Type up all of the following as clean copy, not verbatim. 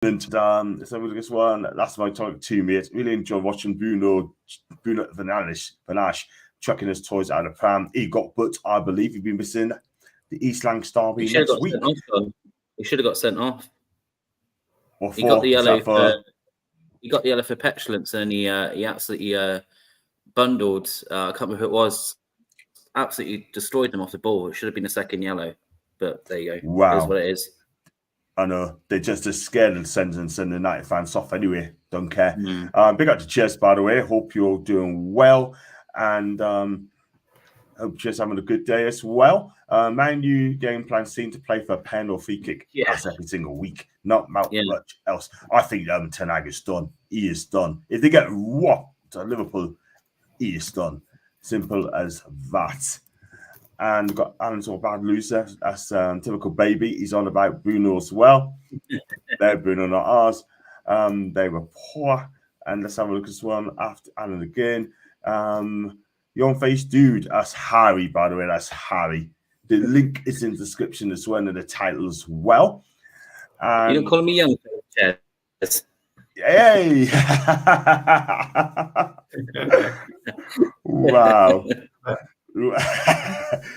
So with this one, that's my topic 2, mate. Really enjoy watching Bruno Vanash chucking his toys out of the pram. He got booked, I believe. He's been missing the East Lancs derby next week. He should have got sent off. What he got the yellow for? He got the yellow for petulance, and he absolutely bundled. I can't remember who it was. Absolutely destroyed them off the ball. It should have been a second yellow, but there you go. Wow, it is what it is. I know they're just as scared of sending United fans off anyway. Don't care. Big up to Chess, by the way. Hope you're doing well, and hope Chess having a good day as well. Man U game plan seem to play for a pen or free kick. That's every single week. Not much else. I think Ten Hag is done. He is done. If they get whopped at Liverpool, he is done. Simple as that. And we've got Alan's all bad loser. That's typical baby. He's on about Bruno as well. They're Bruno, not ours. They were poor. And let's have a look at this one after Alan again. Young face dude. That's Harry, by the way. That's Harry. The link is in the description as well, and the title as well. You don't call me young face. Hey! Wow.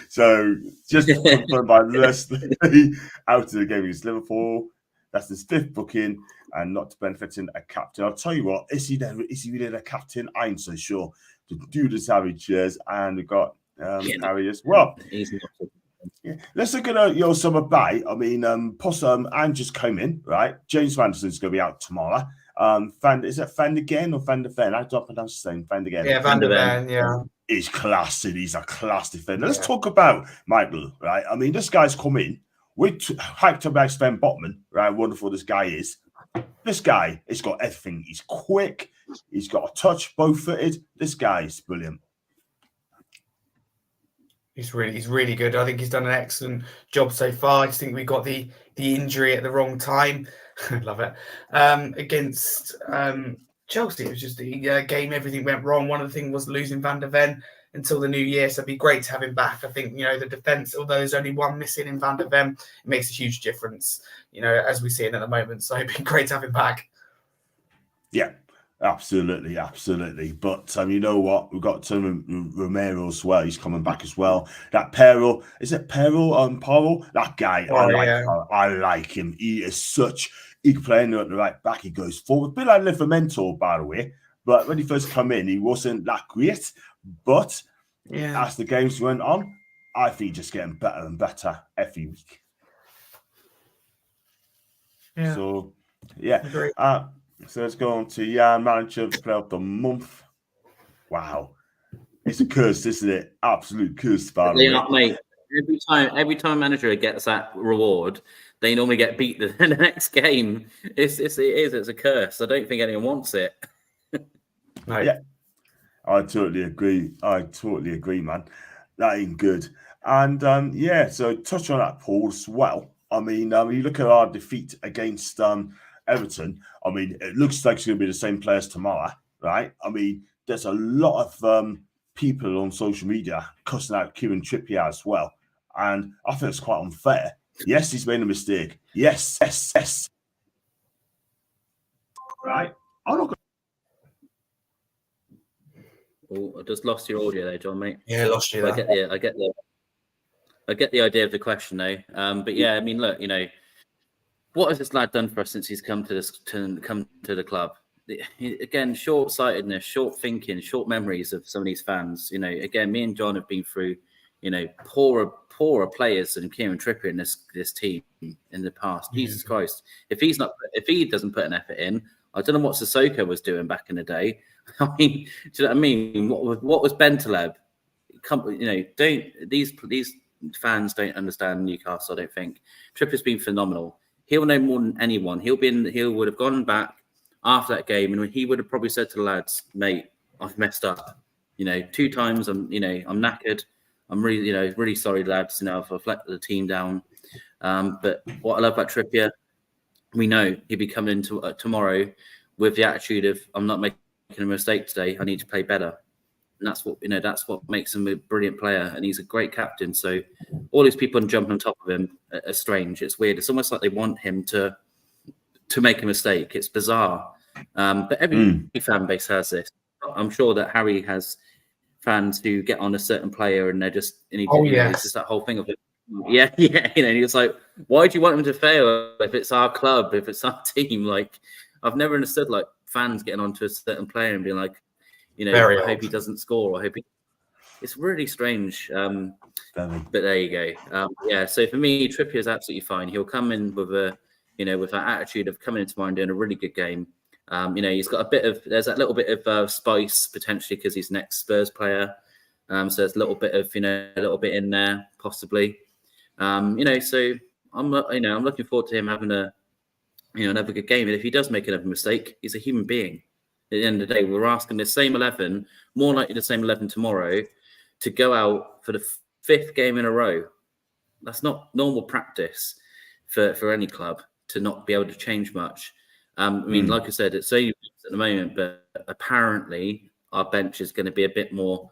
So just confirmed by Leslie out of the game against Liverpool. That's his 5th booking and not benefiting a captain. I'll tell you what, is he really a captain? I ain't so sure. The dude is Harry Cheers, and we've got Harry as well. Yeah. Let's look at your summer buy. I mean, Possum and just came in, right? James Vanderson's going to be out tomorrow. Is it Van de Ven or Van de Ven? I don't pronounce the same. Van de Ven. Yeah, Van de Ven, yeah. He's classy. He's a class defender. Let's talk about Michael, right? I mean, this guy's come in. We hyped about Sven Botman, right? Wonderful this guy is. This guy has got everything. He's quick. He's got a touch, bow-footed. This guy is brilliant. He's really good. I think he's done an excellent job so far. I just think we got the injury at the wrong time. Love it. Against Chelsea, it was just the game. Everything went wrong. One of the things was losing Van de Ven until the new year. So it'd be great to have him back. I think, the defence, although there's only one missing in Van de Ven, it makes a huge difference, as we see it at the moment. So it'd be great to have him back. Yeah. Absolutely. But you know what? We've got Romero as well. He's coming back as well. That Pero, is it Pero? Paro? That guy, I like him. He is he can play at the right back. He goes forward. A bit like Livramento, by the way. But when he first come in, he wasn't that great. But as the games went on, I think he's just getting better and better every week. Yeah. So, so let's go on to manager player of the month. Wow, it's a curse, isn't it? Absolute curse, by the way. Mate, every time a manager gets that reward, they normally get beat the next game. It's a curse. I don't think anyone wants it. No. Yeah, I totally agree, man. That ain't good. And so touch on that, Paul, as well. I mean, you look at our defeat against Everton. I mean, it looks like it's going to be the same players tomorrow, right? I mean, there's a lot of people on social media cussing out Kieran Trippier as well. And I think it's quite unfair. Yes, he's made a mistake. Yes. Right? I'm not I just lost your audio there, John, mate. Yeah, lost you there. I get the idea of the question, though. But yeah, I mean, look, what has this lad done for us since he's come to the club? Again, short-sightedness, short thinking, short memories of some of these fans. Again, me and John have been through, poorer players than Kieran Trippier in this team in the past. Mm-hmm. Jesus Christ! If he doesn't put an effort in, I don't know what Sissoko was doing back in the day. I mean, do you know what I mean? What was Bentaleb? These fans don't understand Newcastle. I don't think Trippier's been phenomenal. He'll know more than anyone. He would have gone back after that game, and he would have probably said to the lads, "Mate, I've messed up. 2 times. I'm knackered. I'm really sorry, lads. I've let the team down." But what I love about Trippier, we know he'll be coming into tomorrow with the attitude of, "I'm not making a mistake today. I need to play better." And that's what makes him a brilliant player, and he's a great captain. So all these people jumping on top of him are strange. It's weird. It's almost like they want him to to make a mistake. It's bizarre. But every fan base has this. I'm sure that Harry has fans who get on a certain player and they're just, and it's just that whole thing of it. Yeah. And he's like, why do you want him to fail if it's our club, if it's our team? Like, I've never understood like fans getting onto a certain player and being like, I hope he doesn't score. I hope it's really strange. But there you go. So for me, Trippier is absolutely fine. He'll come in with with that attitude of coming into mine doing a really good game. He's got there's that little bit of spice potentially because he's an ex-Spurs player. So there's a little bit in there possibly. So I'm looking forward to him having another good game. And if he does make another mistake, he's a human being. At the end of the day, we're asking the same 11, more likely the same 11 tomorrow, to go out for the 5th game in a row. That's not normal practice for any club to not be able to change much. Like I said, it's only at the moment, but apparently our bench is going to be a bit more,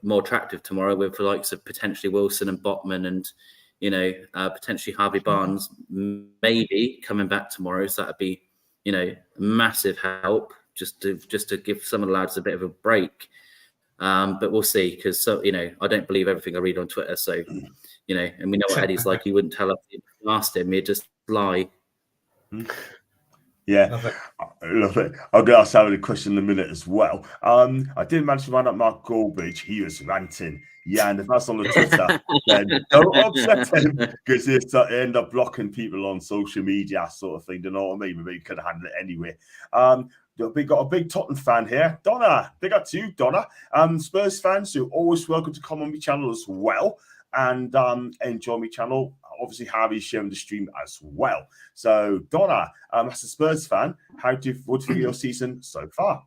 more attractive tomorrow with the likes of potentially Wilson and Botman and, potentially Harvey Barnes maybe coming back tomorrow. So that'd be, massive help just to give some of the lads a bit of a break. But we'll see because I don't believe everything I read on Twitter. So, and we know what Eddie's like. He wouldn't tell us if we asked him. He'd just lie. Yeah, love it. I'll get us out of the question in a minute as well. I did manage to find out Mark Goldbridge. He was ranting. Yeah, and if that's on the Twitter, then don't upset him because he'll end up blocking people on social media, sort of thing. You know what I mean? Maybe he could handle it anyway. We got a big Tottenham fan here, Donna. Big up to you, Donna. Spurs fans who always welcome to come on my channel as well and enjoy my channel. Obviously, Harvey's sharing the stream as well. So, Donna, as a Spurs fan, what do you feel your season so far?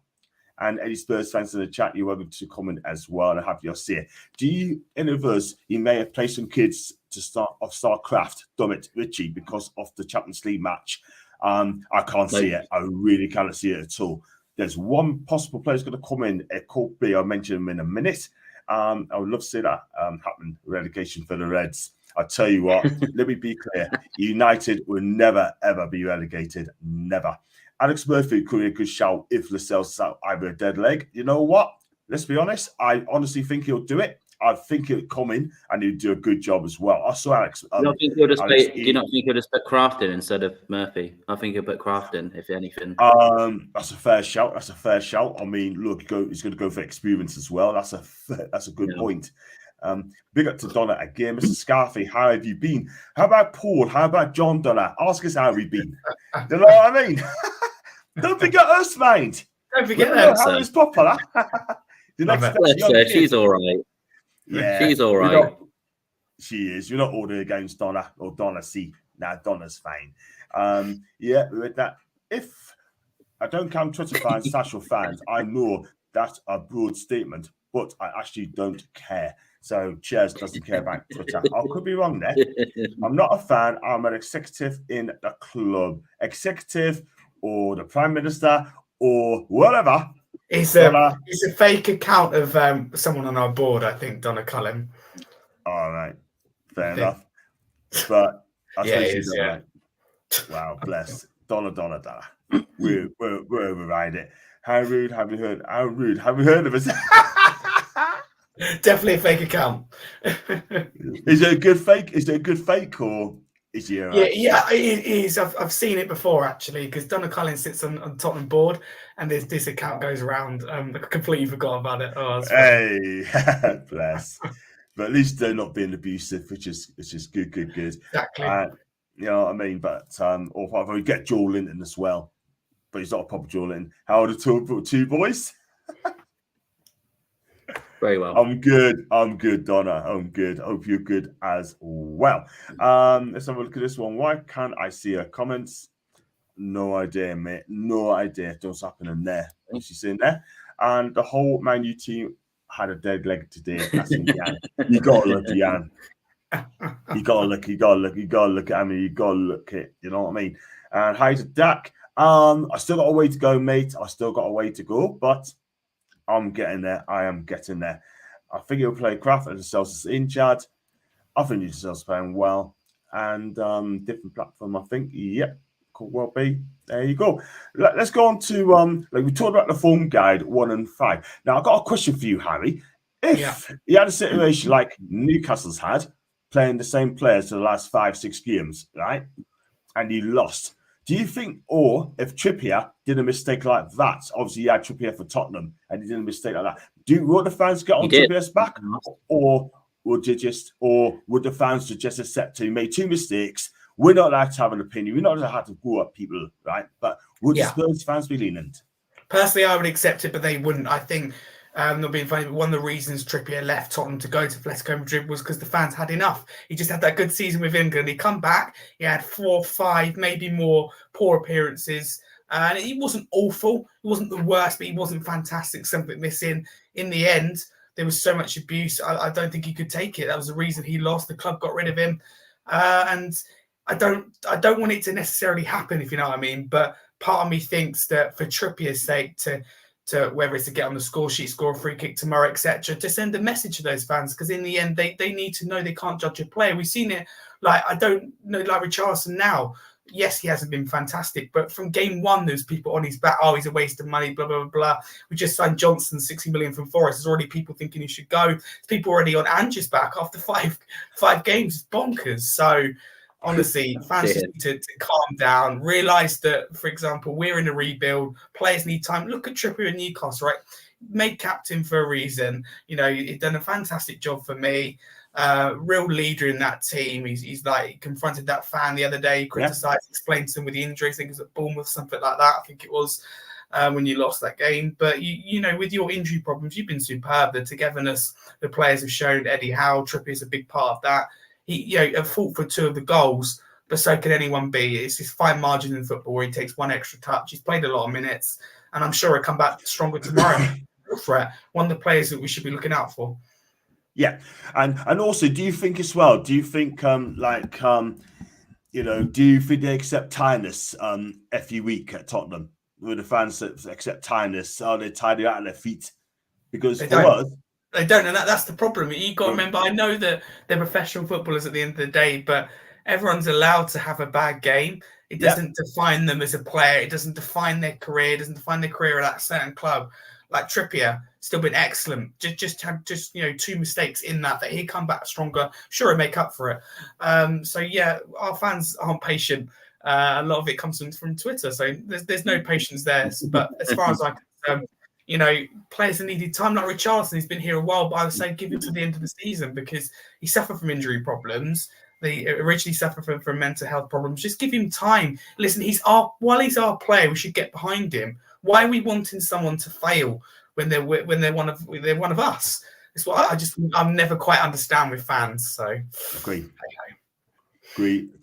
And any Spurs fans in the chat, you're welcome to comment as well and have your say. Do you, in reverse, you may have played some kids to start off StarCraft, Dummit, Richie, because of the Champions League match? I can't see it. I really cannot see it at all. There's one possible player who's going to come in. It could be. I'll mention him in a minute. I would love to see that happen. Relegation for the Reds. I tell you what, let me be clear. United will never, ever be relegated. Never. Alex Murphy could be a good shout if Lascelles out either a dead leg. You know what? Let's be honest. I honestly think he'll do it. I think he'll come in and he'll do a good job as well. I saw Alex. Do you not think he'll just put Kraft in instead of Murphy? I think he'll put Kraft in, if anything. That's a fair shout. I mean, look, he's going to go for experience as well. That's a good point. Big up to Donna again. Mr. Scarfy, how have you been? How about Paul? How about John Donna? Ask us how we've been. You know what I mean? Don't forget us, mate. Don't forget that. How is popular? She's all right. Yeah, she's all right. She is. You're not ordering against Donna or Donna C. Now Donna's fine. With that, if I don't count Twitter fans, social fans, I know that's a broad statement, but I actually don't care. So Cheers doesn't care about Twitter. I could be wrong there. I'm not a fan. I'm an executive in the club. Executive or the Prime Minister or whatever. It's a fake account of someone on our board, I think, Donna Cullen. All right. Fair enough. But I suppose she's all right. Wow, bless. Donna. We'll override it. How rude have you heard? How rude have you heard of us? Definitely a fake account. Is it a good fake? Is it a good fake or is he right? Yeah, it is. I've seen it before actually because Donna Cullen sits on Tottenham board and this account goes around. I completely forgot about it. Hey, bless. But at least they're not being abusive, which is good. Exactly. You know what I mean? But or we get Joel Linton as well, but he's not a proper Joel Linton. How are the two boys? Very well. I'm good, Donna. I'm good. Hope you're good as well. Let's have a look at this one. Why can't I see her comments? No idea, mate. No idea. What's happening there? What's she saying there? And the whole Man U team had a dead leg today. That's in Jan. You gotta look at Jan. You gotta look. I mean, you gotta look at. You know what I mean? And hi to Dak. I still got a way to go, mate. But I'm getting there. I am getting there. I think he'll play Kraft and Lascelles is injured. I think Lascelles is playing well. And different platform, I think. Yep. Could well be. There you go. Let's go on to like we talked about the form guide 1 and 5. Now I've got a question for you, Harry. If you had a situation like Newcastle's had, playing the same players for the last 5-6 games, right, and you lost, do you think, or if Trippier did a mistake like that, obviously you had Trippier for Tottenham, and he did a mistake like that, would the fans get on Trippier's back, or would the fans just accept he made 2 mistakes? We're not allowed to have an opinion. We're not allowed to go at people, right? But would the Spurs fans be lenient? Personally, I would accept it, but they wouldn't. I think, not being funny, but one of the reasons Trippier left Tottenham to go to Atletico Madrid was because the fans had enough. He just had that good season with England. He come back, he had 4, 5, maybe more poor appearances. And he wasn't awful. He wasn't the worst, but he wasn't fantastic. Something missing. In the end, there was so much abuse. I don't think he could take it. That was the reason he lost. The club got rid of him. And I don't want it to necessarily happen, if you know what I mean. But part of me thinks that for Trippier's sake, to whether it's to get on the score sheet, score a free kick tomorrow, etc., to send a message to those fans, because in the end they need to know they can't judge a player. We've seen it. Like, I don't know, like Richarlison now. Yes, he hasn't been fantastic, but from game 1, there's people on his back. Oh, he's a waste of money, blah, blah, blah, blah. We just signed Johnson, 60 million from Forest. There's already people thinking he should go. There's people already on Ange's back after five games. It's bonkers. So, honestly, fans just need to calm down, realise that, for example, we're in a rebuild. Players need time. Look at Trippier in Newcastle, right? Made captain for a reason. You know, he's done a fantastic job for me. Real leader in that team. He's like, he confronted that fan the other day, criticised, explained to him with the injuries. I think it was at Bournemouth, something like that. I think it was when you lost that game. But you know, with your injury problems, you've been superb. The togetherness the players have shown. Eddie Howe, Trippier's a big part of that. He, at fault for 2 of the goals, but so can anyone be. It's this fine margin in football where he takes 1 extra touch. He's played a lot of minutes, and I'm sure he'll come back stronger tomorrow. One of the players that we should be looking out for. Yeah, and also, do you think as well? Do you think do you think they accept tiredness every week at Tottenham? Would the fans accept tiredness? Are they tired out of their feet? Because they don't, and that's the problem. You've got to remember, I know that they're professional footballers at the end of the day, but everyone's allowed to have a bad game. It doesn't define them as a player. It doesn't define their career. It doesn't define their career at that certain club. Like Trippier, still been excellent. Just had 2 mistakes in that he'd come back stronger. Sure, he'll make up for it. So yeah, our fans aren't patient. A lot of it comes from Twitter, so there's no patience there. But as far as I'm concerned, players have needed time. Like Richarlison, he's been here a while, but I would say give him to the end of the season because he suffered from injury problems. They originally suffered from mental health problems. Just give him time. Listen, while he's our player, we should get behind him. Why are we wanting someone to fail when they're one of us? It's what I'll never quite understand with fans. So agree,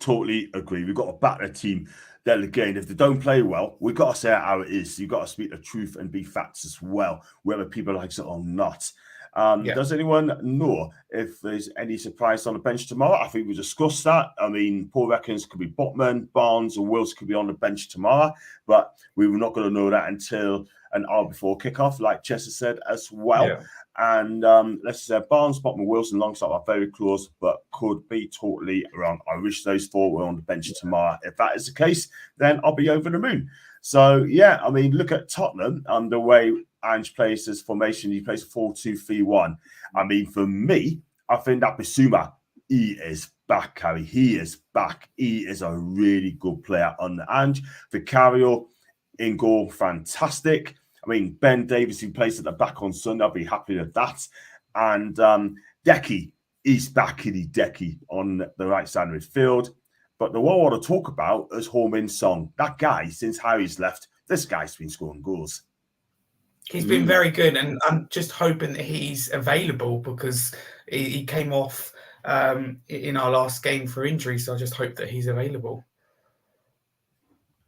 totally agree. We've got to back the team. Then again, if they don't play well, we've got to say it how it is. You've got to speak the truth and be facts as well, whether people like it or not. Does anyone know if there's any surprise on the bench tomorrow? I think we discussed that. I mean, Paul reckons could be Botman, Barnes, and Wills could be on the bench tomorrow, but we were not going to know that until an hour before kickoff, like Chester said as well. Yeah. And let's say Barnes, Botman, Wills, and Longstaff are very close, but could be totally wrong. I wish those 4 were on the bench tomorrow. If that is the case, then I'll be over the moon. So, yeah, I mean, look at Tottenham and the way Ange plays his formation. He plays 4-2-3-1. I mean, for me, I think that Bissouma, he is back, Harry. He is back. He is a really good player on Ange. Vicario in goal, fantastic. I mean, Ben Davies, who plays at the back on Sunday, I'll be happy with that. And Decky, he's back in Decky on the right side of his field. But the one I want to talk about is Ho-Min Song. That guy, since Harry's left, this guy's been scoring goals. He's been very good, and I'm just hoping that he's available because he came off in our last game for injury, so I just hope that he's available.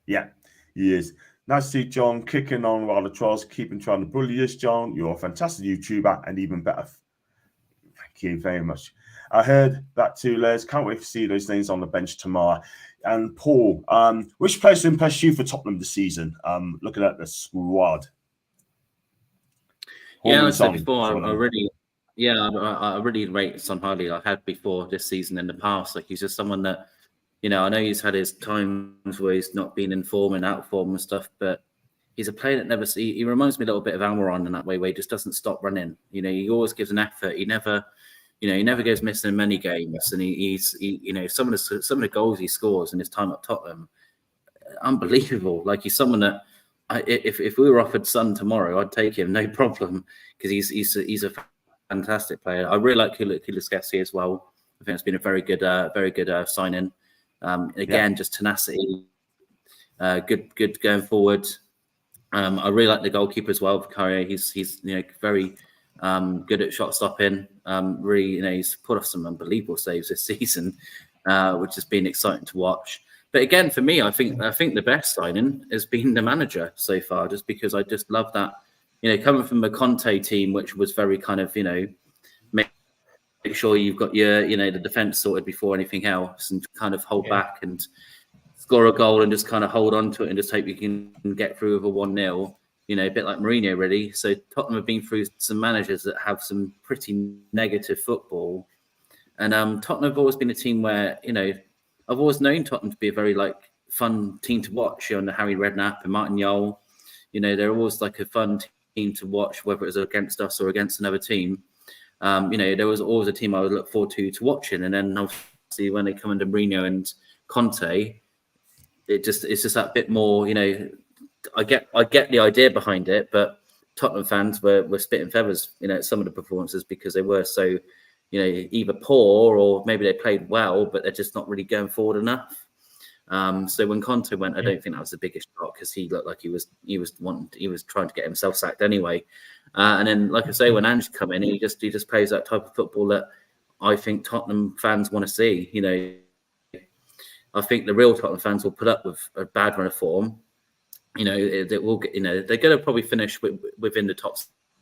Yeah, he is. Nice to see John kicking on while the trolls keep trying to bully us, John. You're a fantastic YouTuber and even better. Thank you very much. I heard that too, Les. Can't wait to see those names on the bench tomorrow. And Paul, which players impressed you for Tottenham this season? Looking at the squad. Yeah, like I said before, I really rate Son highly. I had before this season in the past. Like, he's just someone that I know he's had his times where he's not been in form and out of form and stuff, but he's a player that never. He reminds me a little bit of Almiron in that way, where he just doesn't stop running. He always gives an effort. He never goes missing in many games, and he's some of the goals he scores in his time at Tottenham, unbelievable. Like, he's someone that if we were offered Son tomorrow, I'd take him, no problem, because he's a fantastic player. I really like Kulusevski as well. I think it's been a very good signing. Again, just tenacity, good going forward. I really like the goalkeeper as well, Vicario. He's very good at shot stopping. Really, he's put off some unbelievable saves this season, which has been exciting to watch. But again, for me, I think the best signing has been the manager so far, just because I just love that. Coming from a Conte team, which was very kind of make sure you've got your the defense sorted before anything else, and kind of hold back and score a goal and just kind of hold on to it and just hope you can get through with a 1-0. A bit like Mourinho, really. So Tottenham have been through some managers that have some pretty negative football, and Tottenham have always been a team where I've always known Tottenham to be a very fun team to watch. Under Harry Redknapp and Martin Jol, they're always like a fun team to watch, whether it's against us or against another team. There was always a team I would look forward to watching, and then obviously when they come under Mourinho and Conte, it's just that bit more. I get the idea behind it, but Tottenham fans were spitting feathers, at some of the performances, because they were so, either poor or maybe they played well, but they're just not really going forward enough. So when Conte went, I don't think that was the biggest shock, because he looked like he was trying to get himself sacked anyway. And then, like I say, when Ange come in, he just plays that type of football that I think Tottenham fans want to see. I think the real Tottenham fans will put up with a bad run of form. They will get, they're going to probably finish within the top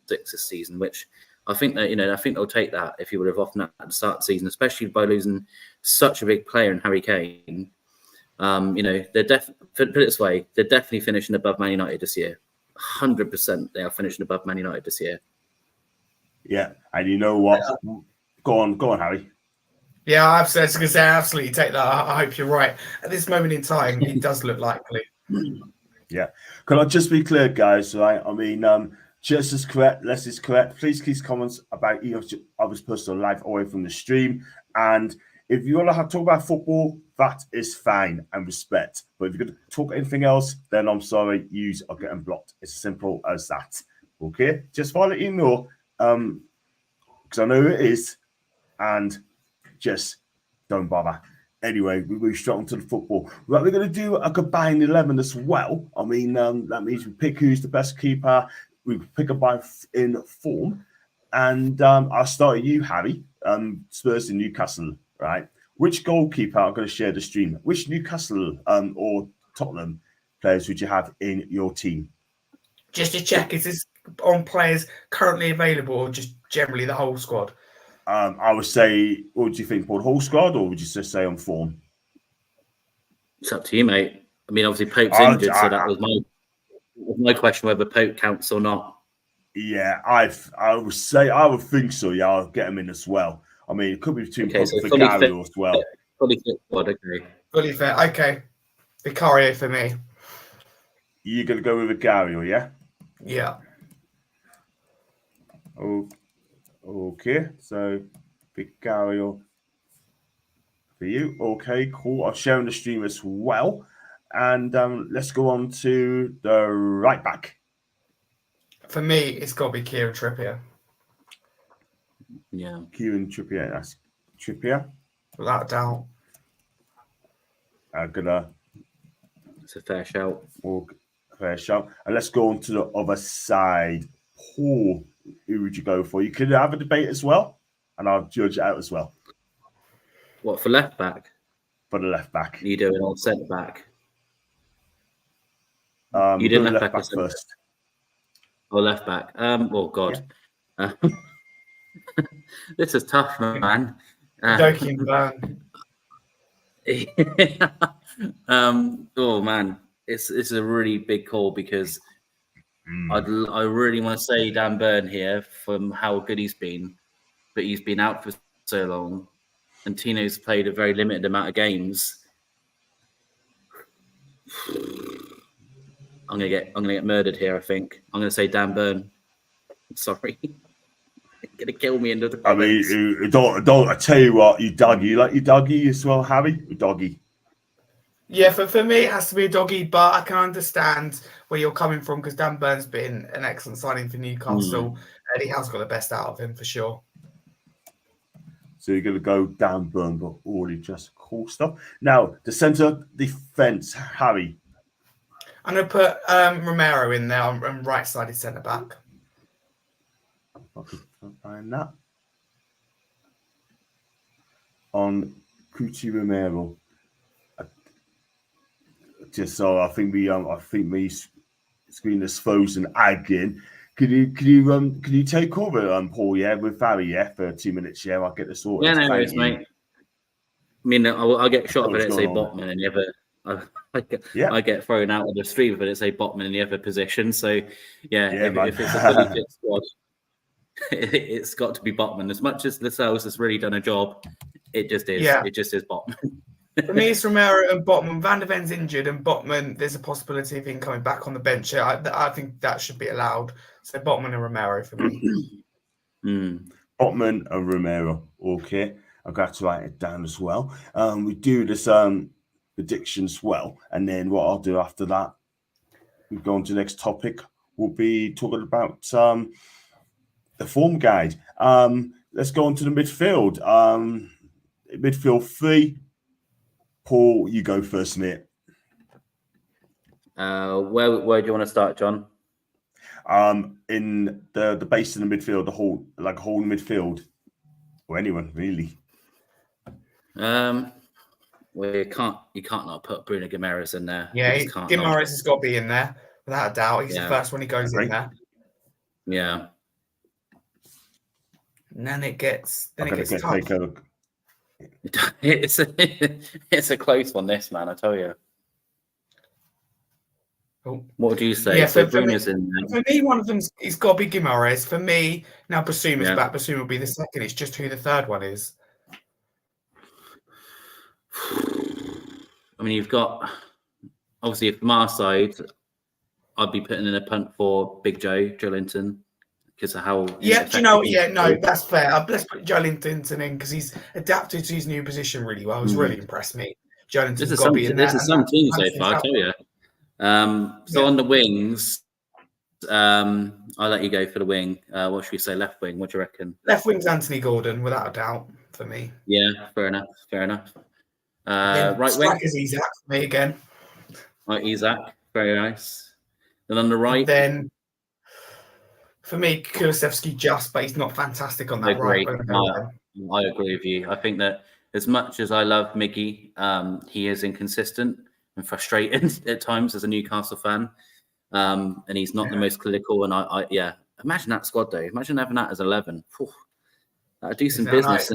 6 this season, which I think that, I think they'll take that if you would have often at the start of the season, especially by losing such a big player in Harry Kane. They're put it this way, they're definitely finishing above Man United this year. 100% they are finishing above Man United this year. Yeah, and you know what? Go on, Harry. Yeah, I was going to say, absolutely take that. I hope you're right. At this moment in time, it does look likely. Yeah. Can I just be clear, guys? Right? I mean, just as correct, less is correct. Please keep comments about others' personal life away from the stream. And if you want to talk about football, that is fine and respect. But if you're going to talk anything else, then I'm sorry, you are getting blocked. It's as simple as that. Okay? Just want to let you know, because I know it is, and just don't bother. Anyway, we move straight on to the football. Right, we're going to do a combined 11 as well. I mean, that means we pick who's the best keeper. We pick a by in form. And I'll start with you, Harry. Spurs and Newcastle, right? Which goalkeeper are going to share the stream? Which Newcastle or Tottenham players would you have in your team? Just to check, is this on players currently available or just generally the whole squad? I would say, what do you think, Paul? Whole squad, or would you just say on form? It's up to you, mate. I mean, obviously Pope's injured, so that was my question, whether Pope counts or not. Yeah, I would say, I would think so. Yeah, I'll get him in as well. I mean, it could be between Pope and Vicario as well. Fully fit squad, okay. Fully fit, okay. Vicario for me. You're going to go with Vicario, yeah? Yeah. Okay, so Vicario for you. Okay, cool. I'm sharing the stream as well. And let's go on to the right back. For me, it's got to be Kieran Trippier. Yeah. Kieran Trippier. That's Trippier. Without a doubt. It's a fair shout. Fair shout. And let's go on to the other side. Paul, who would you go for? You could have a debate as well, and I'll judge it out as well. What, for left back? For the left back. You doing on centre back? You do left back first. Oh, left back. Oh God. Yeah. This is tough, man. Joking, man. Oh man, it's a really big call, because I really want to say Dan Burn here from how good he's been, but he's been out for so long, and Tino's played a very limited amount of games. I'm gonna get murdered here. I think I'm gonna say Dan Burn. Sorry, you're gonna kill me in the comments. I mean, don't I tell you what, you doggy, you like your doggy as well, Harry? Your doggy. Yeah, for me, it has to be a doggy, but I can understand where you're coming from because Dan Burn's been an excellent signing for Newcastle, and he has got the best out of him for sure. So you're going to go Dan Burn, but already just cool stuff. Now, the centre defence, Harry. I'm going to put Romero in there on right-sided centre-back. I could find that. On Cuti Romero. Just so I think my screen is frozen again. Can you take over, Paul? Yeah, with Harry. Yeah, for 2 minutes. Yeah, I'll get this sorted. Yeah, no worries, mate. I mean, I'll get shot if it say Botman and the other. I get thrown out of the street if it say Botman in the other position. So yeah, if it's a fully fit squad, it's got to be Botman. As much as Lascelles has really done a job, it just is. Yeah. It just is Botman. For me, it's Romero and Botman. Van der Ven's injured, and Botman, there's a possibility of him coming back on the bench. I think that should be allowed. So Botman and Romero for me. Botman and Romero. Okay, I've got to write it down as well. We do this prediction as well, and then what I'll do after that, we go on to the next topic. We'll be talking about the form guide. Let's go on to the midfield. Midfield 3. Paul, you go first, mate. Where do you want to start, John? In the base in the midfield, the whole midfield, or anyone really. Well, you can't not put Bruno Guimaraes in there. Yeah, Guimaraes has got to be in there without a doubt. He's the first one he goes in there. Yeah. And then it gets tough. It's a close one, this man. I tell you. Oh. What would you say? Yeah, so Bruno's in there. For me, one of them's it's got to be Guimaraes. For me, now Basuma's back. Basuma will be the second. It's just who the third one is. I mean, you've got obviously from our side, I'd be putting in a punt for Big Joe Linton. Because of how do you know? Yeah, no, that's fair. Let's put Joe Linton in because he's adapted to his new position really well. He's really impressed me. Joe Linton's got to be in there. This is some team so far, I tell you. So on the wings, I'll let you go for the wing. What should we say? Left wing. What do you reckon? Left wing's Anthony Gordon, without a doubt, for me. Yeah, fair enough. Right wing is Isak for me again. Right, Isak, very nice. Then on the right, then. For me, Kulusevski but he's not fantastic on that right. I agree with you. I think that as much as I love Miggy, he is inconsistent and frustrating at times as a Newcastle fan. And he's not the most clinical. And I imagine that squad though. Imagine having that as 11. That'd do some business.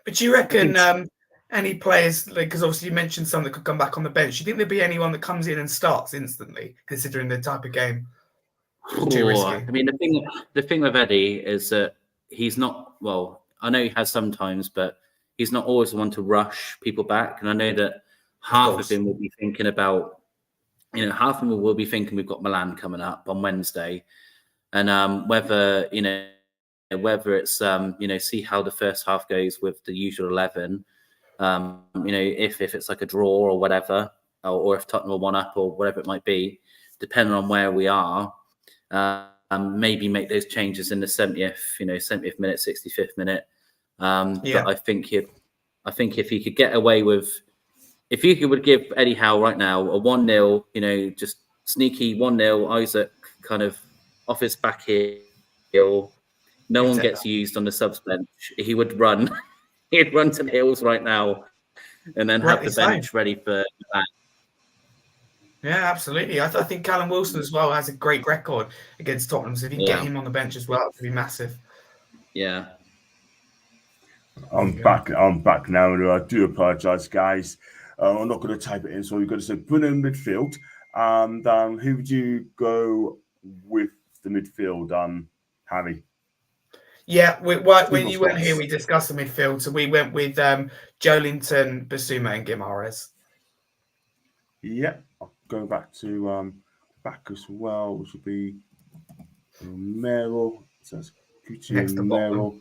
But do you reckon any players, because obviously you mentioned some that could come back on the bench, do you think there'd be anyone that comes in and starts instantly, considering the type of game? I mean, the thing with Eddie is that he's not. Well, I know he has sometimes, but he's not always the one to rush people back. And I know that half of him will be thinking about, half of them will be thinking we've got Milan coming up on Wednesday, and whether it's see how the first half goes with the usual 11. If it's like a draw or whatever, or if Tottenham are 1-up or whatever it might be, depending on where we are. Maybe make those changes in the 70th minute, 65th minute. But I think if he could get away with, if you would give Eddie Howe right now a 1-0, just sneaky 1-0, Isaac kind of off his back heel, no one gets used on the subs bench. He would run, he'd run to the hills right now, and then have the bench ready for that. Yeah, absolutely. I think Callum Wilson as well has a great record against Tottenham. So if you can get him on the bench as well, it would be massive. Yeah. I'm back now. I do apologise, guys. I'm not going to type it in, so we've got to say Bruno midfield. Who would you go with the midfield, Harry? Yeah, when you went here, we discussed the midfield. So we went with Joe Linton, Basuma, and Guimaraes. Yeah. going back to back as well, which would be Romero. So that's Next to Romero.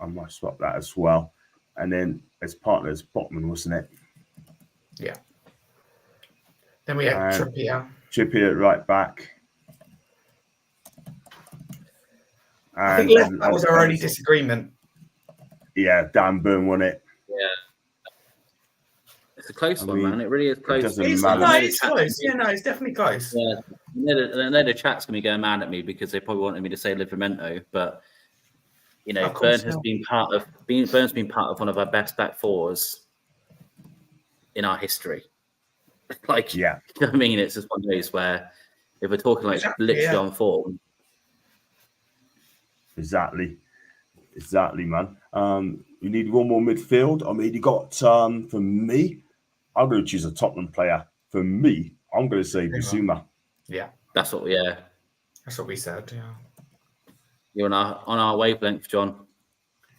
I might swap that as well. And then as partners, Botman, wasn't it? Yeah. Then we had Trippier right back. I think that was our only disagreement. Yeah, Dan Burn won it. Yeah. It's a close one, man. It really is close. It's close. Yeah, no, it's definitely close. Yeah. I know the chat's going to be going mad at me because they probably wanted me to say Livramento, but Burn's been part of one of our best back fours in our history. Like, you know what I mean? It's just one of those where if we're talking like literally on form. Exactly, man. You need one more midfield. I mean, you got for me, I'm going to choose a Tottenham player. For me, I'm going to say Bissouma. Yeah, that's what we said. Yeah, you're on our wavelength, John.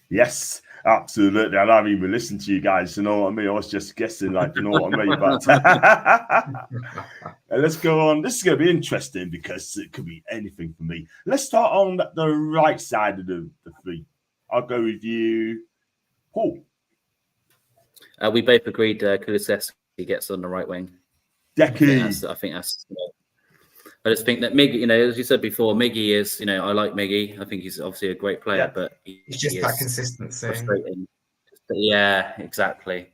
Yes, absolutely. I haven't even listened to you guys. You know what I mean? I was just guessing, like, you know what I mean. But let's go on. This is going to be interesting because it could be anything for me. Let's start on the right side of the three. I'll go with you, Paul. We both agreed Kulusevski gets on the right wing. Decky. I think that's. I just think that Miggy, as you said before, Miggy is, I like Miggy. I think he's obviously a great player, but he's just that consistency. Yeah, exactly.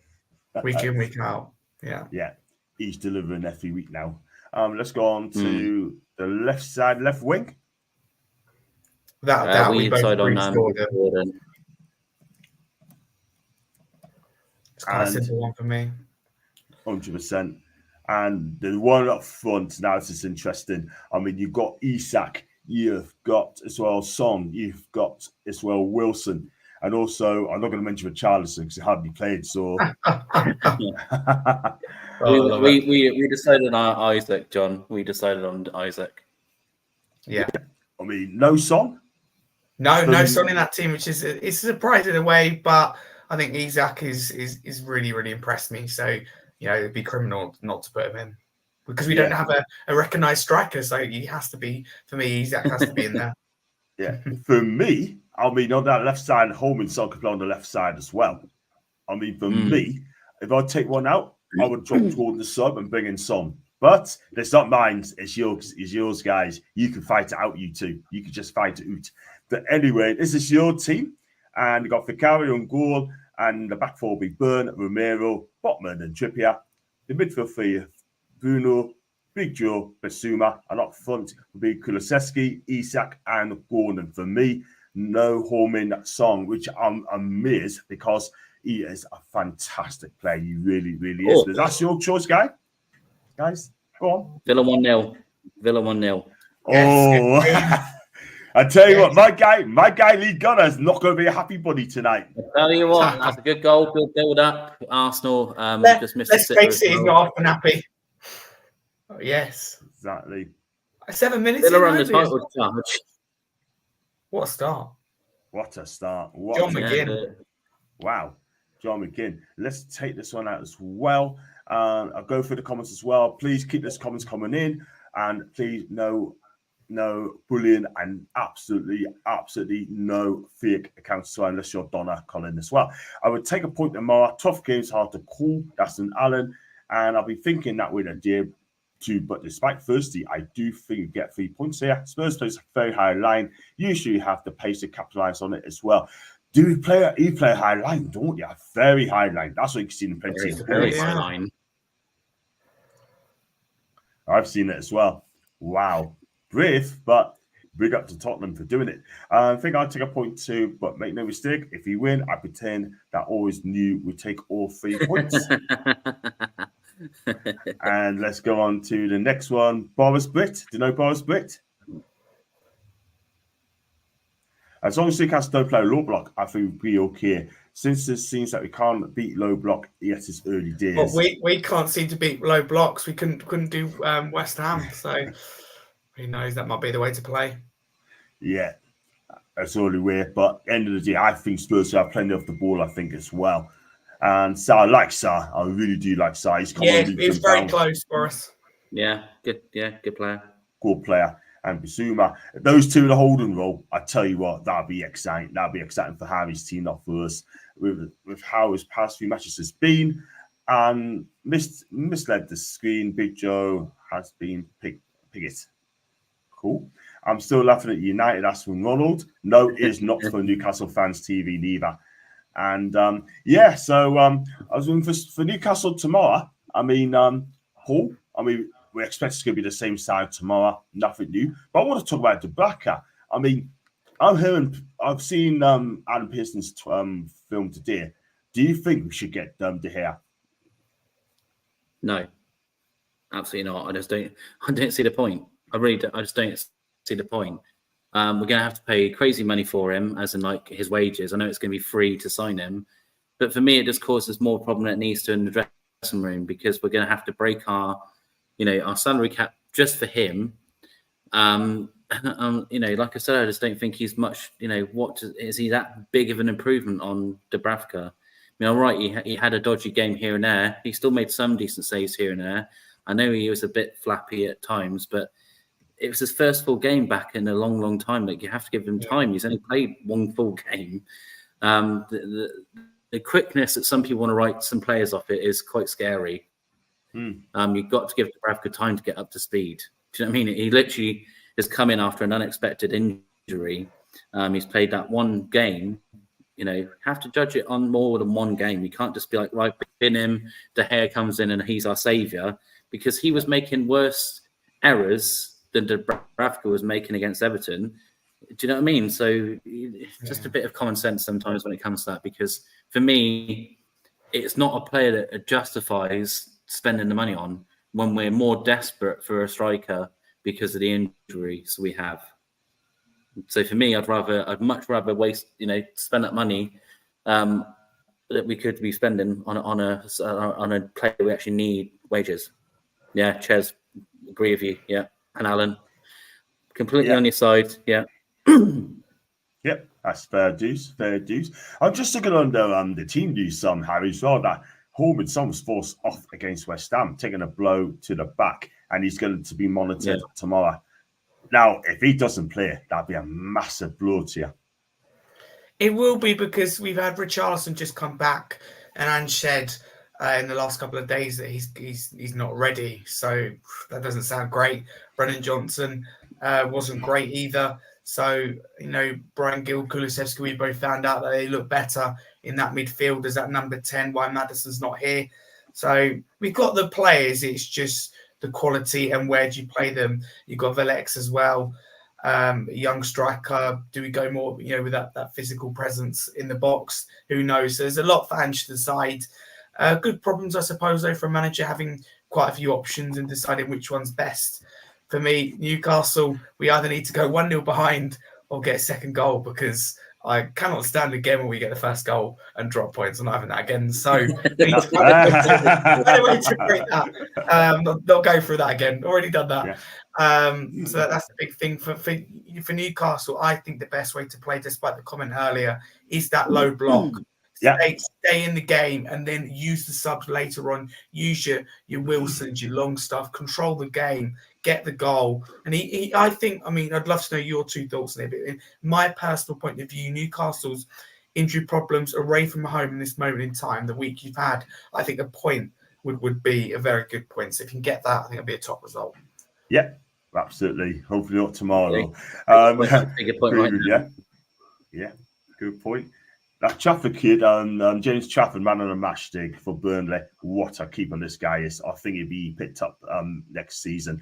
Week in, week out. Yeah. Yeah. He's delivering every week now. Let's go on to the left side, left wing. That we both agreed Gordon. It's quite a simple one for me. 100%. And the one up front, now this is interesting. I mean, you've got Isak, you've got as well Son, you've got as well Wilson. And also, I'm not going to mention Richarlison because he hardly played. So we decided on Isaac, John. We decided on Isaac. Yeah. I mean, no Son? No Son in that team, which is it's a surprise in a way, but I think Isak is really, really impressed me. So, it'd be criminal not to put him in because we don't have a recognised striker. So he has to be, for me, Isak has to be in there. Yeah. For me, I mean, on that left side, Holman Son could play on the left side as well. I mean, for me, if I take one out, I would drop Gordon the sub and bring in Son. But it's not mine. It's yours, guys. You can fight it out, you two. You can just fight it out. But anyway, this is your team. And you got Vicario on goal. And the back four will be Burn, Romero, Botman, and Trippier. The midfield three, Bruno, Big Joe, Bissouma. And up front will be Kulusevski, Isak, and Gordon. For me, no Holman Song, which I'm amazed because he is a fantastic player. He really, really is. But that's your choice, guys. Go on. Villa 1-0. Villa 1-0. Oh, I tell you what, my guy Lee Gunner is not going to be a happy buddy tonight. I tell you what, that's a good goal, good build up. Arsenal just missed it. Let's face it, he's not often happy. Oh, yes, exactly. 7 minutes. Villa on the title charge. What a start! What a start! John McGinn. Wow, John McGinn. Let's take this one out as well. I'll go through the comments as well. Please keep those comments coming in, and please no bullying and absolutely no fake accounts. So unless you're Donna Colin as well, I would take a point tomorrow. Tough games, hard to call. That's an Allen, and I'll be thinking that with a dear too. But despite thirsty, I do think you get 3 points here. Spurs plays a very high line. Usually, you have the pace to capitalize on it as well. You play a high line, don't you? A very high line. That's what you can see in plenty of very high line. I've seen it as well. Wow. Brave, but big up to Tottenham for doing it. I think I'll take a point too, but make no mistake, if you win, I pretend that I always knew we'd take all 3 points. And let's go on to the next one. Boris Britt. Do you know Boris Britt? As long as Newcastle don't play low block, I think we'll be okay. Since it seems that we can't beat low block, yes, it's early days. But we can't seem to beat low blocks. We couldn't do West Ham, so who knows? That might be the way to play. Yeah, that's the only way. But at the end of the day, I think Spurs have plenty of the ball, I think, as well. And so I like Sarr. I really do like Sarr. He's it's very close for us. Yeah, good player. Good player. And Bissouma, those two in the holding role, I tell you what, that'd be exciting. That'd be exciting for Harry's team, not for us, with how his past few matches has been. And misled the screen. Big Joe has been Piggott. Cool. I'm still laughing at United. That's from Ronald. No, it is not for Newcastle fans TV neither. And so I was looking for Newcastle tomorrow. I mean, Hull. I mean, we expect it's going to be the same side tomorrow. Nothing new. But I want to talk about Dubravka. I mean, I've seen Adam Pearson's film today. Do you think we should get De Gea? No, absolutely not. I don't see the point. I just don't see the point. We're going to have to pay crazy money for him, as in like his wages. I know it's going to be free to sign him, but for me, it just causes more problem than it needs to in the dressing room, because we're going to have to break our salary cap just for him. Like I said, I just don't think he's much. Is he that big of an improvement on Dubravka? I mean, all right, he had a dodgy game here and there. He still made some decent saves here and there. I know he was a bit flappy at times, but it was his first full game back in a long, long time. Like, you have to give him time. He's only played one full game. The quickness that some people want to write some players off it is quite scary. You've got to give Dubravka time to get up to speed. Do you know what I mean? He literally has come in after an unexpected injury. He's played that one game. Have to judge it on more than one game. You can't just be like, right, bin him, De Gea comes in and he's our saviour, because he was making worse errors than Dubravka was making against Everton. Do you know what I mean? So just a bit of common sense sometimes when it comes to that, because for me, it's not a player that justifies spending the money on when we're more desperate for a striker because of the injuries we have. So for me, I'd much rather spend that money that we could be spending on a player we actually need wages. Yeah, Ches, agree with you. Yeah, and Alan, completely on your side. Yeah. Yep, that's fair dues. I'm just looking under the team news, Harry, as well, that Holman Son was forced off against West Ham, taking a blow to the back, and he's going to be monitored tomorrow. Now, if he doesn't play, that'd be a massive blow to you. It will be, because we've had Richarlison just come back, and Ange said in the last couple of days that he's not ready. So that doesn't sound great. Brennan Johnson wasn't great either. So, Brian Gill, Kulusevski, we both found out that they look better in that midfield as that number 10, while Maddison's not here. So we've got the players. It's just the quality and where do you play them. You've got Velex as well, young striker. Do we go more, with that physical presence in the box? Who knows? So there's a lot for Ange to decide. Good problems, I suppose, though, for a manager having quite a few options and deciding which one's best. For me, Newcastle, we either need to go 1-0 behind or get a second goal, because I cannot stand again when we get the first goal and drop points. I'm not having that again. So we need to find a way to break that. Not go through that again. Already done that. Yeah. So that's the big thing for Newcastle. I think the best way to play, despite the comment earlier, is that low block. Stay in the game and then use the subs later on. Use your Wilsons, your long stuff. Control the game. Get the goal. And I'd love to know your two thoughts on it. But in my personal point of view, Newcastle's injury problems away from home in this moment in time, the week you've had, I think a point would be a very good point. So if you can get that, I think it'll be a top result. Yeah, absolutely. Hopefully not tomorrow. Bigger point right now. Yeah, good point. That Trafford kid, James Trafford, man on a match dig for Burnley. What a keep on this guy is. I think he'll be picked up next season.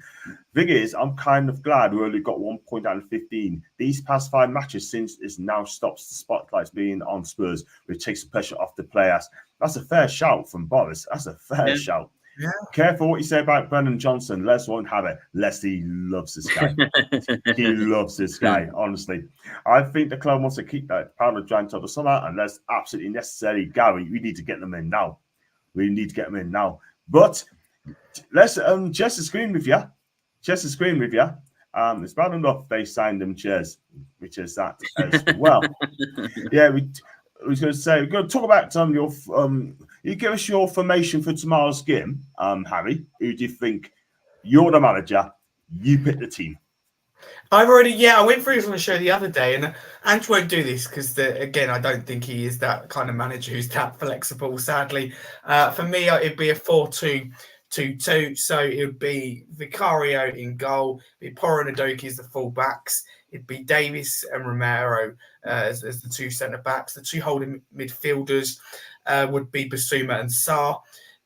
Thing is, I'm kind of glad we only got 1 point out of 15. These past 5 matches, since it now stops the spotlights being on Spurs, which takes the pressure off the players. That's a fair shout from Boris. That's a fair shout. Yeah. Careful what you say about Brennan Johnson. Les won't have it. Leslie loves this guy. He loves this guy, honestly. I think the club wants to keep that pound of giant till the summer, and that's absolutely necessary. Gary, we need to get them in now. But let's Jess is agreeing with you. It's bad enough they signed them chairs, which is that as well. Yeah, I was going to say, we're going to talk about you give us your formation for tomorrow's game, Harry. Who do you think You're the manager. You pick the team. I went through this on the show the other day, and Ange won't do this because, again, I don't think he is that kind of manager who's that flexible, sadly. For me, it'd be a 4-2-2-2. So it would be Vicario in goal, it'd be Porro and Udogie as the full-backs, it'd be Davis and Romero as the two centre-backs. The two holding midfielders would be Basuma and Sarr.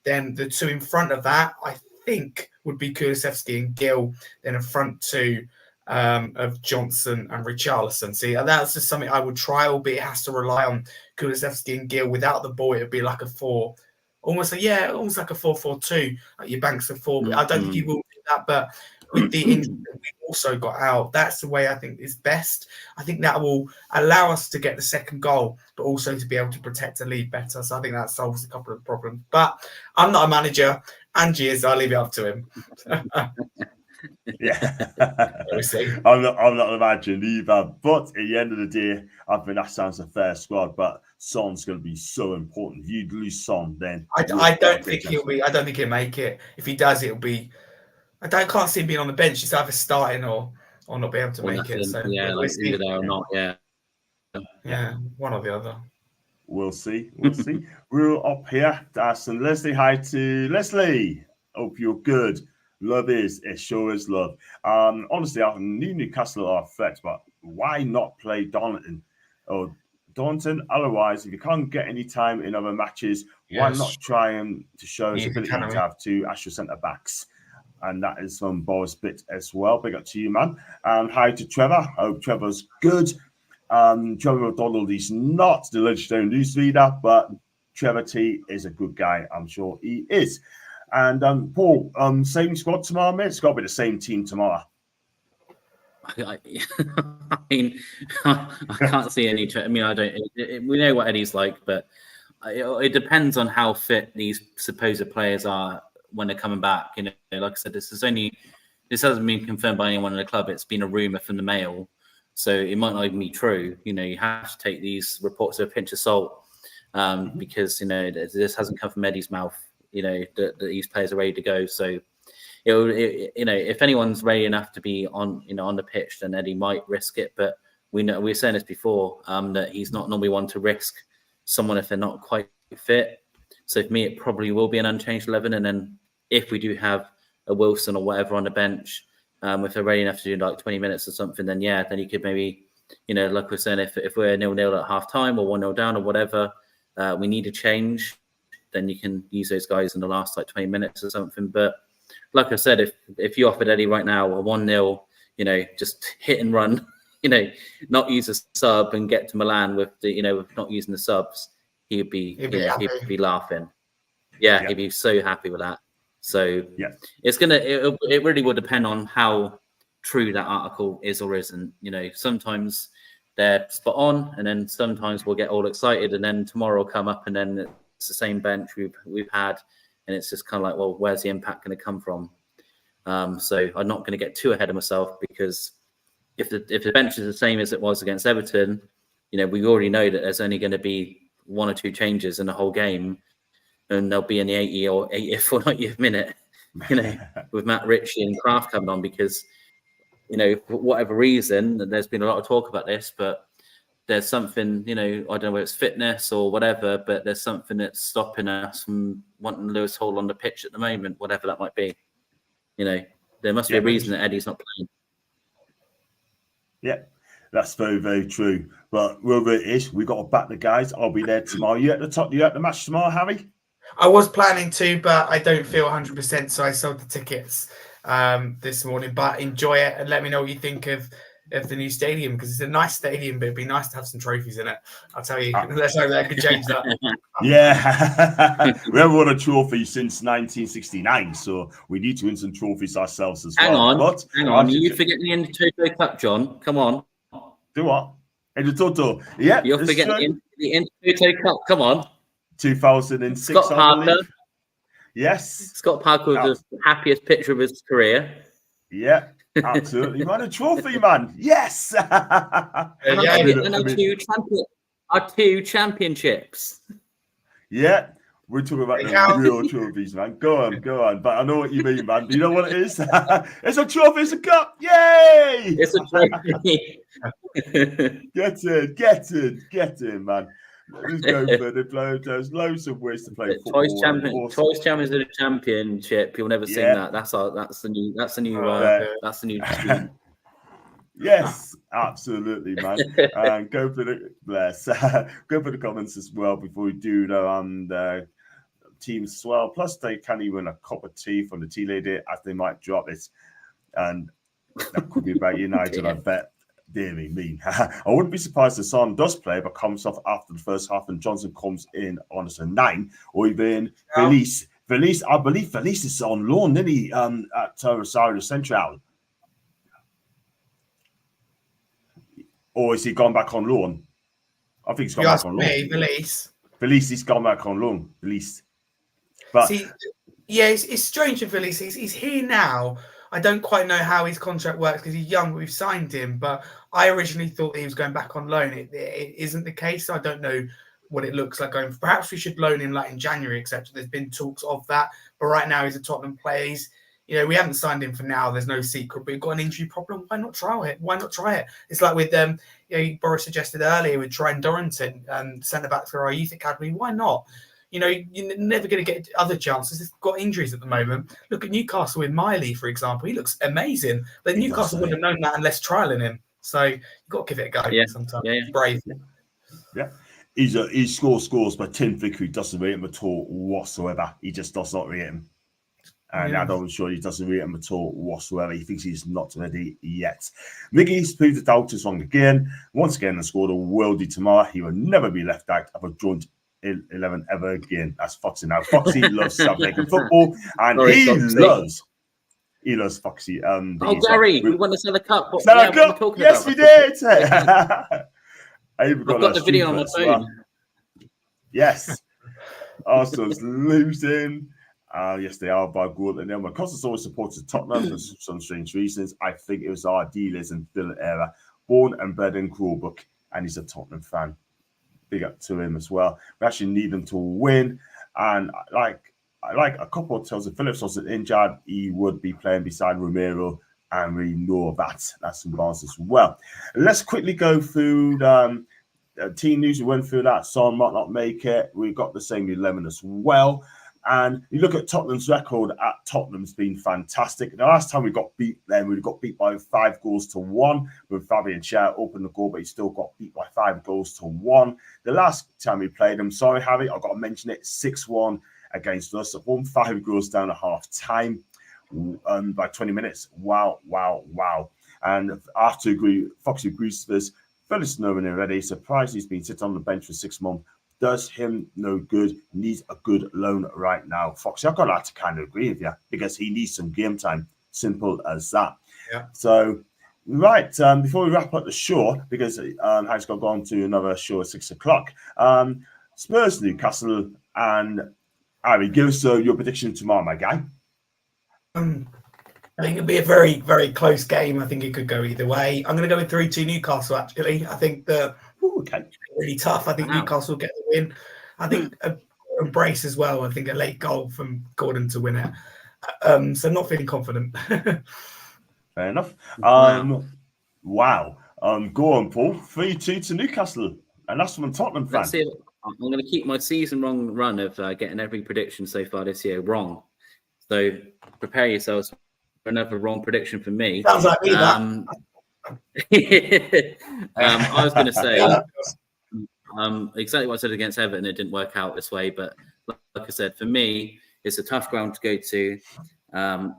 Then the two in front of that, I think, would be Kulusevski and Gill. Then in front two of Johnson and Richarlison. See, that's just something I would try, albeit it has to rely on Kulusevski and Gill. Without the ball, it'd be like a 4, almost like a 4-4-2. Like your banks of 4. I don't think he will do that, but with the injury that we've also got out, that's the way I think is best. I think that will allow us to get the second goal, but also to be able to protect the lead better. So I think that solves a couple of problems. But I'm not a manager. Angie is. I'll leave it up to him. Yeah, I'm not imagining either. But at the end of the day, I think that sounds a fair squad. But Son's going to be so important. If you lose Son, then I don't think he'll be. I don't think he'll make it. If he does, it'll be. Can't see him being on the bench. He's either starting or not be able to make it. So yeah, like either there or not. Yeah, one or the other. We'll see. We're up here. And Leslie, hi to Leslie. Hope you're good. Love is, it sure is love. Honestly, I knew Newcastle are a threat, but why not play Donington? Otherwise, if you can't get any time in other matches, why not try to show his ability to have two actual centre-backs? And that is from Boris Bitt as well. Big up to you, man. And hi to Trevor. I hope Trevor's good. Trevor O'Donnell is not the legendary news leader, but Trevor T is a good guy. I'm sure he is. And Paul, same squad tomorrow, mate? It's got to be the same team tomorrow. I mean, I can't see any. I mean, I don't. We know what Eddie's like, but it depends on how fit these supposed players are when they're coming back. You know, like I said, this hasn't been confirmed by anyone in the club. It's been a rumor from the Mail, so it might not even be true. You know, you have to take these reports with a pinch of salt because this hasn't come from Eddie's mouth. You know that these players are ready to go. So, if anyone's ready enough to be on the pitch, then Eddie might risk it. But we were saying this before that he's not normally one to risk someone if they're not quite fit. So for me, it probably will be an unchanged 11. And then if we do have a Wilson or whatever on the bench, if they're ready enough to do like 20 minutes or something, then then you could maybe, like we're saying, if we're 0-0 at half time or 1-0 down or whatever, we need a change. Then you can use those guys in the last like 20 minutes or something. But like I said, if you offered Eddie right now a 1-0, just hit and run, not use a sub and get to Milan with with not using the subs, he'd be laughing. Yeah, he'd be so happy with that. So it really will depend on how true that article is or isn't. Sometimes they're spot on, and then sometimes we'll get all excited, and then tomorrow will come up, and then it's the same bench we've had, and it's just kind of like, well, where's the impact going to come from? So I'm not going to get too ahead of myself, because if the bench is the same as it was against Everton, we already know that there's only going to be 1 or 2 changes in the whole game, and they'll be in the 80th or 90th minute, with Matt Ritchie and Kraft coming on, because for whatever reason, there's been a lot of talk about this, but there's something, I don't know whether it's fitness or whatever, but there's something that's stopping us from wanting Lewis Hall on the pitch at the moment, whatever that might be. There must be a reason that Eddie's not playing. Yeah, that's very, very true. But wherever it is, we've got to back the guys. I'll be there tomorrow. You at the top? You at the match tomorrow, Harry? I was planning to, but I don't feel 100%, so I sold the tickets this morning. But enjoy it and let me know what you think of the new stadium, because it's a nice stadium, but it'd be nice to have some trophies in it. I'll tell you, let's hope that could change that. Yeah, we haven't won a trophy since 1969, so we need to win some trophies ourselves as well. Hang on, you forget the Intertoto Cup, John? Come on. Do what? Intertoto? Yeah, you're forgetting the Intertoto Cup. Come on. 2006. Scott Parker. Yes. Scott Parker was the happiest picture of his career. Yeah. Absolutely, man. A trophy, man. Yes. Our 2 championships. Yeah. We're talking about the real trophies, man. Go on. But I know what you mean, man. Do you know what it is? It's a trophy, it's a cup. Yay! It's a trophy. Get in, man. Let's go for the play. There's loads of ways to play football. Twice champions of the championship. You'll never sing that. That's the new tune. Yes, absolutely, man. And go for the comments as well before we do the teams as well. Plus, they can even a cup of tea from the tea lady as they might drop it, and that could be about United. I bet. Dear me. I wouldn't be surprised if Son does play, but comes off after the first half, and Johnson comes in on as a 9, or even Felice. I believe Felice is on loan, isn't he? At Rosario Central. Or is he gone back on loan? I think he's gone back on loan. Felice, he's gone back on loan. Felice. But see, yeah, it's strange for Felice. He's here now. I don't quite know how his contract works because he's young. We've signed him, but I originally thought he was going back on loan. It isn't the case. I don't know what it looks like going. Perhaps we should loan him like in January, etc. There's been talks of that, but right now he's a Tottenham player. We haven't signed him for now. There's no secret, but we've got an injury problem. Why not try it? It's like with Boris suggested earlier with Trent Dorrington, centre back for our youth academy. Why not? You're never going to get other chances. They've got injuries at the moment. Look at Newcastle with Miley, for example. He looks amazing, but Newcastle wouldn't have known that unless trialing him. So you've got to give it a go sometimes. Yeah. Brave. Yeah. He scores, but Tim Vickery doesn't rate him at all whatsoever. He just does not rate him. And I'm sure he doesn't rate him at all whatsoever. He thinks he's not ready yet. Miggy's proved the doubters wrong again. Once again, and scored a worldie tomorrow. He will never be left out of a joint 11 ever again. That's Foxy now. Foxy loves South American football, and he loves Foxy. Gary, we won the Centre Cup. Yes, we did. I've got the video on my phone. Well. Yes, Arsenal's losing. Yes, they are by goal. And then when Costas always supported Tottenham for some strange reasons, I think it was our dealers and Dylan era, born and bred in Crawlbrook, and he's a Tottenham fan. Big up to him as well. We actually need them to win. And like a couple of tells, if Phillips wasn't injured, he would be playing beside Romero, and we know that. That's some bars as well. Let's quickly go through the team news. We went through that. Son might not make it. We've got the same 11 as well. And you look at Tottenham's record at Tottenham's been fantastic. The last time we got beat then, we got beat by 5-1 with Fabian Schär opened the goal, but he still got beat by 5-1. The last time we played him, sorry, Harry, I've got to mention it, 6-1 against us at home, 5 goals down at half time by 20 minutes. Wow. And I have to agree, Foxy agrees with this. Phillips knowing already, surprised he's been sitting on the bench for 6 months. Does him no good. Needs a good loan right now. Foxy, I've got to kind of agree with you because he needs some game time. Simple as that. Yeah. So, right, before we wrap up the show, because Harry's got to go on to another show at 6 o'clock, Spurs, Newcastle, and Harry, give us your prediction tomorrow, my guy. I think it'll be a very, very close game. I think it could go either way. I'm going to go with 3-2 Newcastle, actually. I think that really tough. I think Newcastle will get the win. I think a brace as well. I think a late goal from Gordon to win it. So not feeling confident. Fair enough. Wow. Go on, Paul. 3-2 to Newcastle. And that's from a Tottenham fan. I'm going to keep my season-long run of getting every prediction so far this year wrong. So prepare yourselves for another wrong prediction from me. Sounds like me, that. I was going to say exactly what I said against Everton. It didn't work out this way, but like I said, for me, it's a tough ground to go to.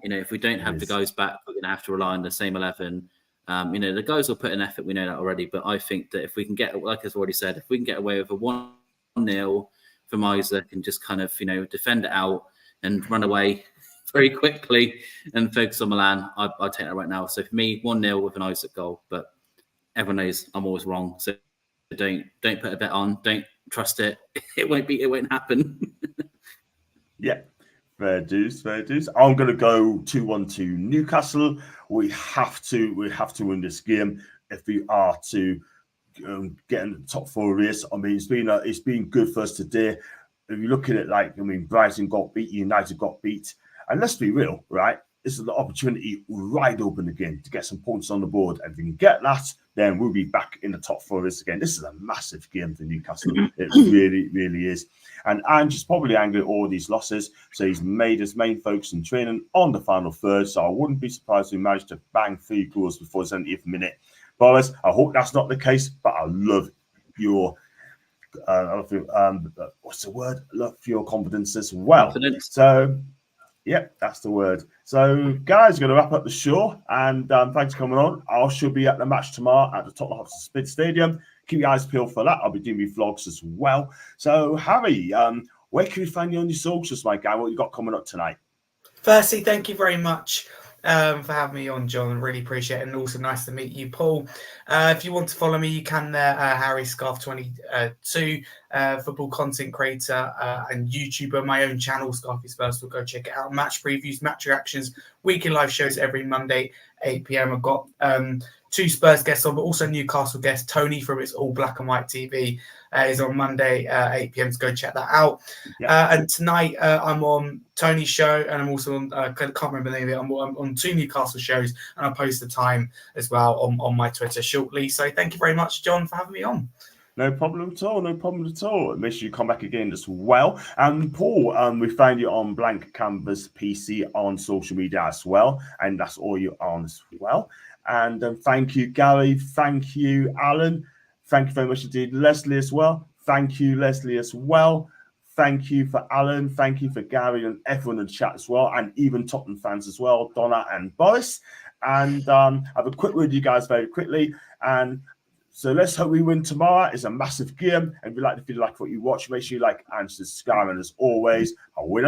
If we don't have the guys back, we're going to have to rely on the same 11. The guys will put in effort. We know that already, but I think that if we can get, like I've already said, if we can get away with a 1-0 from Isaac and just kind of, defend it out and run away very quickly and focus on Milan, I'll take that right now. So for me, 1-0 with an Isaac goal, but everyone knows I'm always wrong. So don't put a bet on. Don't trust it. It won't happen. Yeah. Fair dues. I'm going to go 2-1 to Newcastle. We have to win this game if we are to get in the top 4 race. I mean, it's been good for us today. if you look at it like, I mean, Brighton got beat, United got beat, and let's be real, right? This is the opportunity wide open again to get some points on the board. And if we can get that, then we'll be back in the top four again. This is a massive game for Newcastle. It really, really is. And Ange's probably angry at all these losses. So he's made his main focus in training on the final third. So I wouldn't be surprised if he managed to bang 3 goals before the 70th minute. Boris, I hope that's not the case, but I love your what's the word? Love your confidence as well. Confidence. So yep, that's the word. So, guys, we're going to wrap up the show. And thanks for coming on. I should be at the match tomorrow at the Tottenham Hotspur Stadium. Keep your eyes peeled for that. I'll be doing my vlogs as well. So, Harry, where can we find you on your socials, my guy? What you got coming up tonight? Firstly, thank you very much for having me on, John. I really appreciate it. And also nice to meet you, Paul. If you want to follow me, you can there, Harry Scarf22, football content creator and YouTuber. My own channel, Scarfy Spurs. We'll go check it out. Match previews, match reactions, weekly live shows every Monday, 8 p.m. I've got 2 Spurs guests on, but also Newcastle guest Tony from It's All Black and White TV is on Monday, 8 p.m. So go check that out. Yeah. And tonight I'm on Tony's show, and I'm also on, I can't remember the name of it, I'm on 2 Newcastle shows, and I'll post the time as well on my Twitter shortly. So thank you very much, John, for having me on. No problem at all. No problem at all. Make sure you come back again as well. And Paul, we find you on Blank Canvas PC on social media as well. And that's all you're on as well. And thank you, Gary. Thank you, Alan. Thank you very much indeed, Leslie, as well. Thank you, Leslie, as well. Thank you for Alan. Thank you for Gary and everyone in the chat as well. And even Tottenham fans as well, Donna and Boris. And I have a quick word with you guys very quickly. And so let's hope we win tomorrow. It's a massive game. And if you like what you watch, make sure you like and subscribe. And as always, I'll win.